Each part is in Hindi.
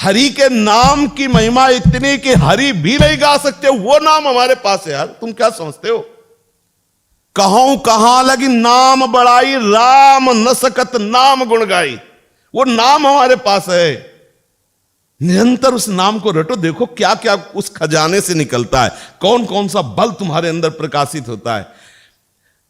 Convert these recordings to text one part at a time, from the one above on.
हरि के नाम की महिमा इतनी कि हरि भी नहीं गा सकते, वो नाम हमारे पास है। यार तुम क्या समझते हो? कहूं कहां लगी नाम बड़ाई, राम न सकत नाम गुण गाई। वो नाम हमारे पास है, निरंतर उस नाम को रटो, देखो क्या क्या उस खजाने से निकलता है, कौन कौन सा बल तुम्हारे अंदर प्रकाशित होता है।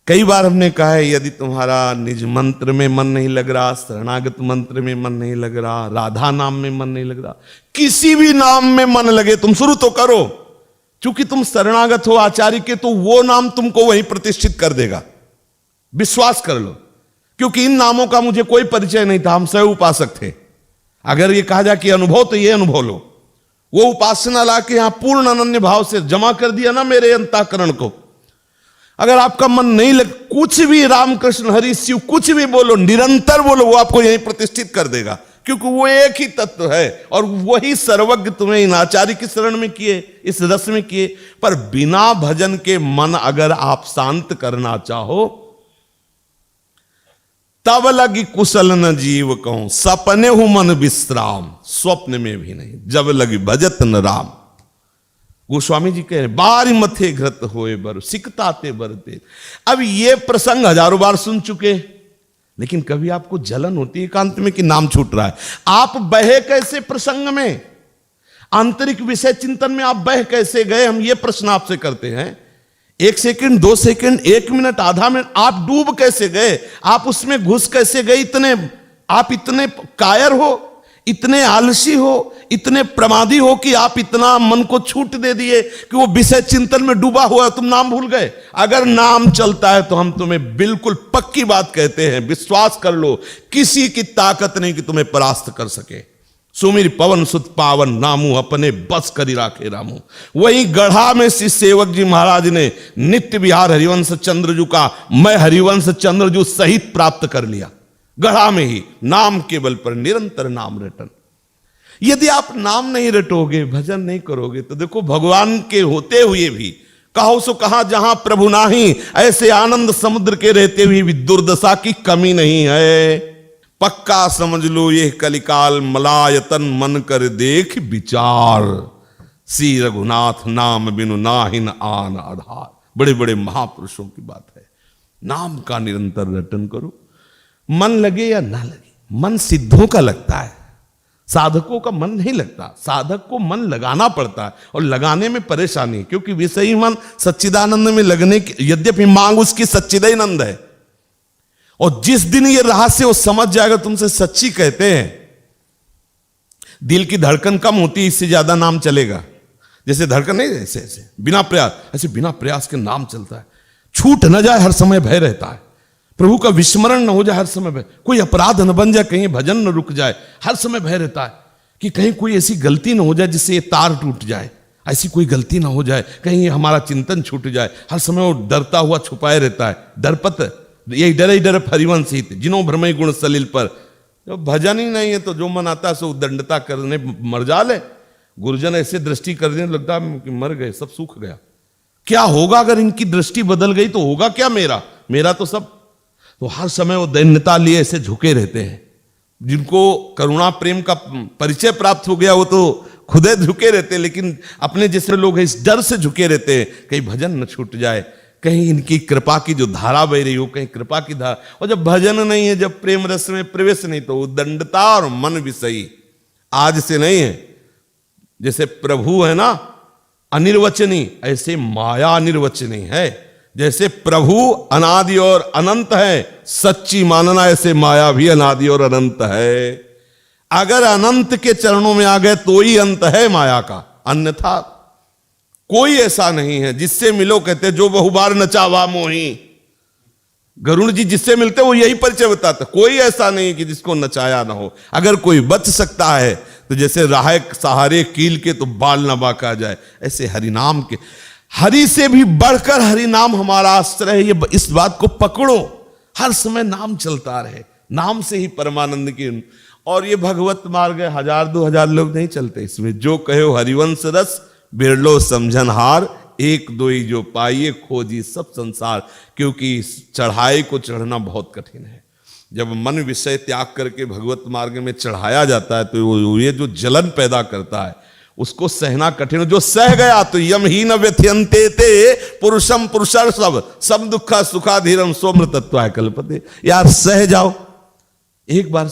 कई बार हमने कहा है, यदि तुम्हारा निज मंत्र में मन नहीं लग रहा, शरणागत मंत्र में मन नहीं लग रहा, राधा नाम में मन नहीं लग रहा, किसी भी नाम में मन लगे तुम शुरू तो करो। क्योंकि तुम शरणागत हो आचार्य के, तो वो नाम तुमको वहीं प्रतिष्ठित कर देगा, विश्वास कर लो। क्योंकि इन नामों का मुझे कोई परिचय नहीं था, हम स्वयं उपासक थे। अगर ये कहा जाए कि अनुभव, तो ये अनुभव लो। वो उपासना ला के यहां पूर्ण अनन्य भाव से जमा कर दिया ना मेरे अंतःकरण को। अगर आपका मन नहीं लग, कुछ भी रामकृष्ण हरि शिव कुछ भी बोलो, निरंतर बोलो, वो आपको यहीं प्रतिष्ठित कर देगा। क्योंकि वो एक ही तत्व है, और वही सर्वज्ञ तुम्हें इन आचार्य की शरण में किए, इस रस में किए। पर बिना भजन के मन अगर आप शांत करना चाहो, तब लगी कुशल न जीव कहूं, सपने हूं मन विश्राम, स्वप्न में भी नहीं, जब लगी भजत न राम। गोस्वामी जी कह रहे, बारी मथे घृत होए बर सिकताते बरते। अब ये प्रसंग हजारों बार सुन चुके, लेकिन कभी आपको जलन होती है एकांत में कि नाम छूट रहा है। आप बहे कैसे प्रसंग में, आंतरिक विषय चिंतन में आप बह कैसे गए, हम ये प्रश्न आपसे करते हैं। 1 सेकंड, 2 सेकंड, 1 मिनट, आधा मिनट, आप डूब कैसे गए, आप उसमें घुस कैसे गए? आप इतने कायर हो, इतने आलसी हो, इतने प्रमादी हो कि आप इतना मन को छूट दे दिए कि वो विषय चिंतन में डूबा हुआ है, तुम नाम भूल गए। अगर नाम चलता है तो हम तुम्हें बिल्कुल पक्की बात कहते हैं, विश्वास कर लो, किसी की ताकत नहीं कि तुम्हें परास्त कर सके। सुमिर पवन सुत पावन, नामू अपने बस करी राखे रामू। वही गढ़ा में श्री सेवक जी महाराज ने नित्य विहार हरिवंश चंद्रजू का मैं हरिवंश चंद्रजू सहित प्राप्त कर लिया। गढ़ा में ही नाम के बल पर निरंतर नाम रटन। यदि आप नाम नहीं रटोगे, भजन नहीं करोगे, तो देखो भगवान के होते हुए भी कहो सो कहा जहां प्रभु नाही, ऐसे आनंद समुद्र के रहते हुए भी दुर्दशा की कमी नहीं है। पक्का समझ लो ये कलिकाल मलायतन, मन कर देख विचार, श्री रघुनाथ नाम बिनु नाहिन आन आधार। बड़े बड़े महापुरुषों की बात है। नाम का निरंतर रटन करो, मन लगे या ना लगे। मन सिद्धों का लगता है, साधकों का मन नहीं लगता। साधक को मन लगाना पड़ता है, और लगाने में परेशानी, क्योंकि विषयी मन सच्चिदानंद में लगने की, यद्यपि मांग उसकी सच्चिदानंद है, और जिस दिन ये रहस्य वो समझ जाएगा, तुमसे सच्ची कहते हैं, दिल की धड़कन कम होती है, इससे ज्यादा नाम चलेगा। जैसे धड़कन नहीं, ऐसे ऐसे बिना प्रयास, ऐसे बिना प्रयास के नाम चलता है। छूट न जाए, हर समय भय रहता है। प्रभु का विस्मरण न हो जाए, हर समय भय। कोई अपराध न बन जाए, कहीं भजन न रुक जाए, हर समय भय रहता है कि कहीं कोई ऐसी गलती न हो जाए जिससे ये तार टूट जाए। ऐसी कोई गलती ना हो जाए, कहीं हमारा चिंतन छूट जाए। हर समय वो डरता हुआ छुपाए रहता है। डरपत यही डर ही डर हरिवंश हित, जिनो भ्रमय गुण सलिल पर। जब भजन ही नहीं है तो जो मन आता है सो दंडता करने मर जाले। गुरुजन ऐसे दृष्टि कर देने लगता है कि मर गए, सब सूख गया। क्या होगा अगर इनकी दृष्टि बदल गई तो होगा क्या मेरा तो सब। तो हर समय वो दैन्यता लिए ऐसे झुके रहते हैं। जिनको करुणा प्रेम का परिचय प्राप्त हो गया वो तो खुदे झुके रहते, लेकिन अपने जैसे लोग इस डर से झुके रहते हैं कहीं भजन न छूट जाए, कहीं इनकी कृपा की जो धारा बह रही हो, कहीं कृपा की धारा। और जब भजन नहीं है, जब प्रेम रस में प्रवेश नहीं, तो उद्दंडता और मन विषयी आज से नहीं है। जैसे प्रभु है ना अनिर्वचनीय, ऐसे माया अनिर्वचनीय है। जैसे प्रभु अनादि और अनंत है, सच्ची मानना, ऐसे माया भी अनादि और अनंत है। अगर अनंत के चरणों में आ गए तो ही अंत है माया का, अन्यथा कोई ऐसा नहीं है। जिससे मिलो कहते जो बहुबार नचावा मोही, गरुड़ जी जिससे मिलते वो यही परिचय बताता। कोई ऐसा नहीं कि जिसको नचाया ना हो। अगर कोई बच सकता है तो जैसे राह सहारे कील के तो बाल न बाका जाए, ऐसे हरिनाम के, हरि से भी बढ़कर हरिनाम हमारा आश्रय है। ये इस बात को पकड़ो, हर समय नाम चलता रहे, नाम से ही परमानंद की। और ये भगवत मार्ग है, 1000-2000 लोग नहीं चलते इसमें। जो कहो हरिवंश रस बिरलो समझन हार, एक दो ही जो पाइए खोजी सब संसार। क्योंकि इस चढ़ाई को चढ़ना बहुत कठिन है। जब मन विषय त्याग करके भगवत मार्ग में चढ़ाया जाता है तो ये जो जलन पैदा करता है उसको सहना कठिन। जो सह गया तो यम ही न व्यथयन्ते ते पुरुषम पुरुषर सब दुखा सुखाधीरम सोम्र तत्वाय कल्पते। यार सह जाओ, एक बार